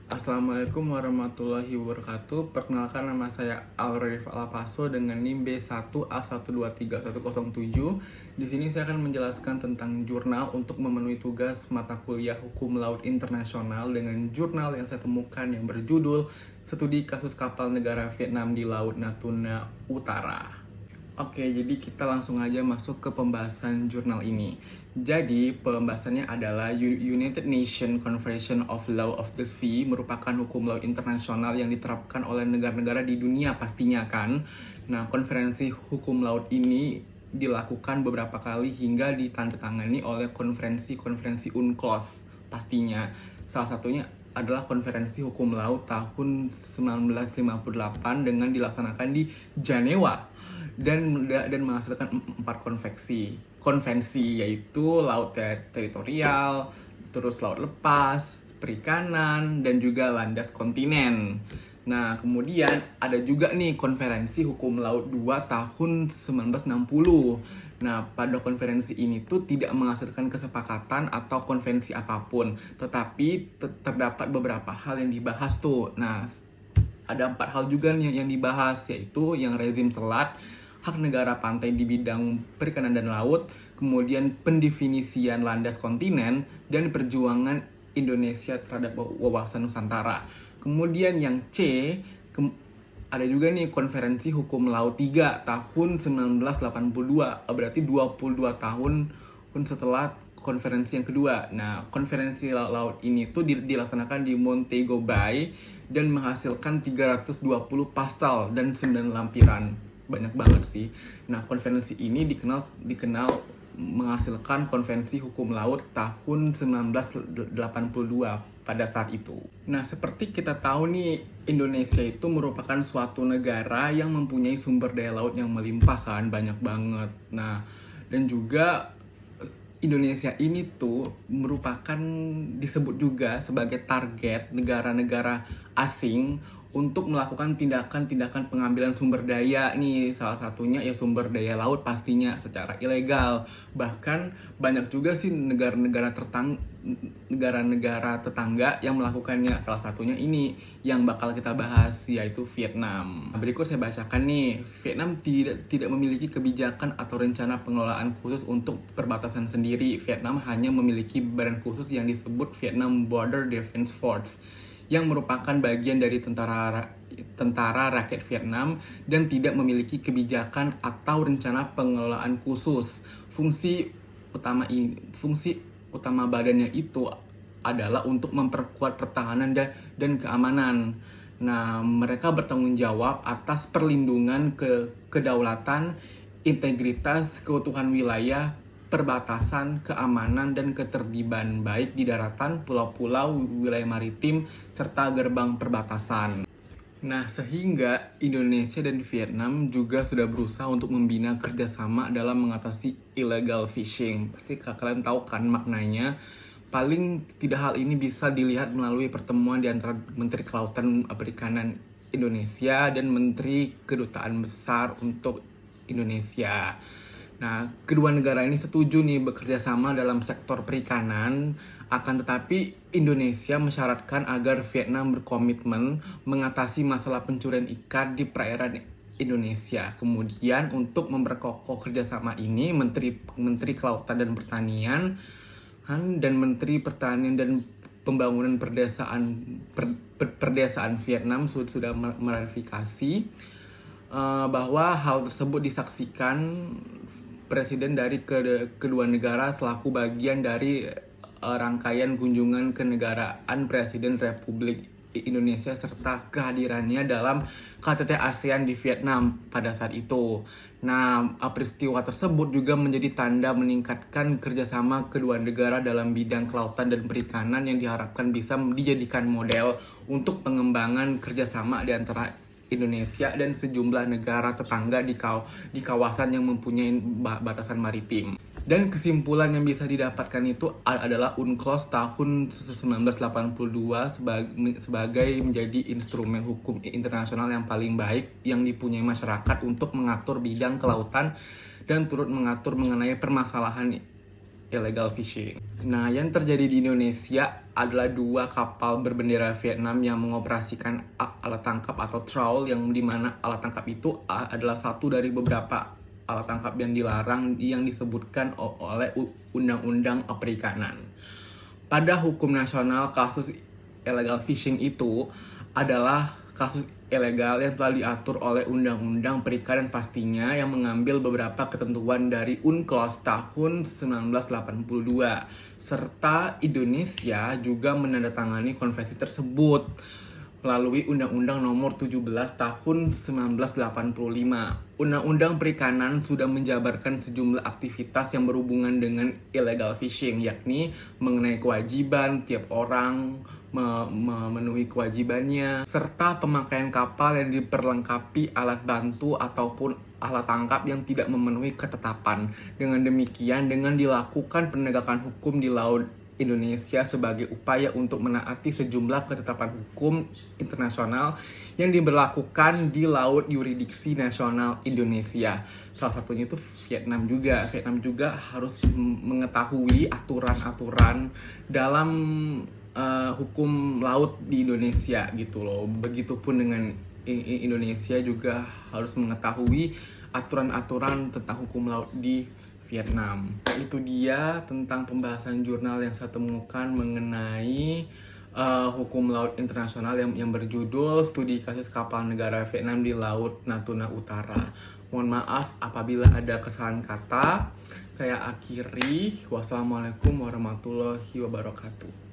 Assalamualaikum warahmatullahi wabarakatuh. Perkenalkan, nama saya Alrif Alapaso dengan NIM B1A1231107. Di sini saya akan menjelaskan tentang jurnal untuk memenuhi tugas mata kuliah Hukum Laut Internasional dengan jurnal yang saya temukan yang berjudul Studi Kasus Kapal Negara Vietnam di Laut Natuna Utara. Oke, jadi kita langsung aja masuk ke pembahasan jurnal ini. Jadi, pembahasannya adalah United Nations Convention of Law of the Sea merupakan hukum laut internasional yang diterapkan oleh negara-negara di dunia pastinya kan. Nah, konferensi hukum laut ini dilakukan beberapa kali hingga ditandatangani oleh konferensi-konferensi UNCLOS pastinya. Salah satunya adalah konferensi hukum laut tahun 1958 dengan dilaksanakan di Jenewa dan menghasilkan 4 konvensi yaitu laut teritorial, terus laut lepas, perikanan, dan juga landas kontinen. Nah, kemudian ada juga nih konferensi hukum laut 2 tahun 1960. Nah, pada konferensi ini tuh tidak menghasilkan kesepakatan atau konvensi apapun, tetapi terdapat beberapa hal yang dibahas tuh. Nah, ada 4 hal juga nih yang dibahas, yaitu yang rezim selat, hak negara pantai di bidang perikanan dan laut, kemudian pendefinisian landas kontinen, dan perjuangan Indonesia terhadap wawasan Nusantara. Kemudian yang C, ada juga nih konferensi hukum laut 3 tahun 1982, berarti 22 tahun setelah konferensi yang kedua. Nah, konferensi laut ini tuh dilaksanakan di Montego Bay dan menghasilkan 320 pasal dan 9 lampiran. Banyak banget sih. Nah, konferensi ini dikenal menghasilkan konvensi hukum laut tahun 1982 pada saat itu. Nah, seperti kita tahu nih, Indonesia itu merupakan suatu negara yang mempunyai sumber daya laut yang melimpah kan, banyak banget. Nah, dan juga Indonesia ini tuh merupakan disebut juga sebagai target negara-negara asing untuk melakukan tindakan-tindakan pengambilan sumber daya nih, salah satunya ya sumber daya laut pastinya secara ilegal. Bahkan banyak juga sih negara-negara tetangga yang melakukannya. Salah satunya ini yang bakal kita bahas, yaitu Vietnam. Berikut saya bacakan nih. Vietnam tidak memiliki kebijakan atau rencana pengelolaan khusus untuk perbatasan sendiri. Vietnam hanya memiliki badan khusus yang disebut Vietnam Border Defense Force, yang merupakan bagian dari tentara rakyat Vietnam dan tidak memiliki kebijakan atau rencana pengelolaan khusus. Fungsi utama badannya itu adalah untuk memperkuat pertahanan dan keamanan. Nah, mereka bertanggung jawab atas perlindungan kedaulatan, integritas, keutuhan wilayah, perbatasan, keamanan, dan ketertiban baik di daratan, pulau-pulau, wilayah maritim, serta gerbang perbatasan. Nah, sehingga Indonesia dan Vietnam juga sudah berusaha untuk membina kerjasama dalam mengatasi illegal fishing. Pasti kalian tahu kan maknanya. Paling tidak hal ini bisa dilihat melalui pertemuan di antara Menteri Kelautan Perikanan Indonesia dan Menteri Kedutaan Besar untuk Indonesia. Nah, kedua negara ini setuju nih bekerja sama dalam sektor perikanan, akan tetapi Indonesia mensyaratkan agar Vietnam berkomitmen mengatasi masalah pencurian ikan di perairan Indonesia. Kemudian untuk memperkokoh kerjasama ini, Menteri Kelautan dan Pertanian dan Menteri Pertanian dan Pembangunan Perdesaan Vietnam sudah meratifikasi bahwa hal tersebut disaksikan Presiden dari kedua negara selaku bagian dari rangkaian kunjungan kenegaraan Presiden Republik Indonesia serta kehadirannya dalam KTT ASEAN di Vietnam pada saat itu. Nah, peristiwa tersebut juga menjadi tanda meningkatkan kerjasama kedua negara dalam bidang kelautan dan perikanan yang diharapkan bisa dijadikan model untuk pengembangan kerjasama di antara Indonesia dan sejumlah negara tetangga di kawasan yang mempunyai batasan maritim. Dan kesimpulan yang bisa didapatkan itu adalah UNCLOS tahun 1982 sebagai menjadi instrumen hukum internasional yang paling baik yang dipunyai masyarakat untuk mengatur bidang kelautan dan turut mengatur mengenai permasalahan illegal fishing. Nah, yang terjadi di Indonesia adalah 2 kapal berbendera Vietnam yang mengoperasikan alat tangkap atau trawl, yang dimana alat tangkap itu adalah satu dari beberapa alat tangkap yang dilarang yang disebutkan oleh Undang-Undang Perikanan. Pada hukum nasional, kasus illegal fishing itu adalah kasus ilegal yang telah diatur oleh Undang-Undang Perikanan pastinya, yang mengambil beberapa ketentuan dari UNCLOS tahun 1982, serta Indonesia juga menandatangani konvensi tersebut melalui Undang-Undang Nomor 17 Tahun 1985. Undang-Undang Perikanan sudah menjabarkan sejumlah aktivitas yang berhubungan dengan illegal fishing, yakni mengenai kewajiban tiap orang memenuhi kewajibannya, serta pemakaian kapal yang diperlengkapi alat bantu ataupun alat tangkap yang tidak memenuhi ketetapan. Dengan demikian, dengan dilakukan penegakan hukum di laut Indonesia sebagai upaya untuk menaati sejumlah ketetapan hukum internasional yang diberlakukan di laut yurisdiksi nasional Indonesia. Salah satunya itu Vietnam juga. Vietnam juga harus mengetahui aturan-aturan dalam hukum laut di Indonesia gitu loh. Begitupun dengan Indonesia juga harus mengetahui aturan-aturan tentang hukum laut di Vietnam. Itu dia tentang pembahasan jurnal yang saya temukan mengenai hukum laut internasional yang berjudul Studi Kasus Kapal Negara Vietnam di Laut Natuna Utara. Mohon maaf apabila ada kesalahan kata. Saya akhiri. Wassalamualaikum warahmatullahi wabarakatuh.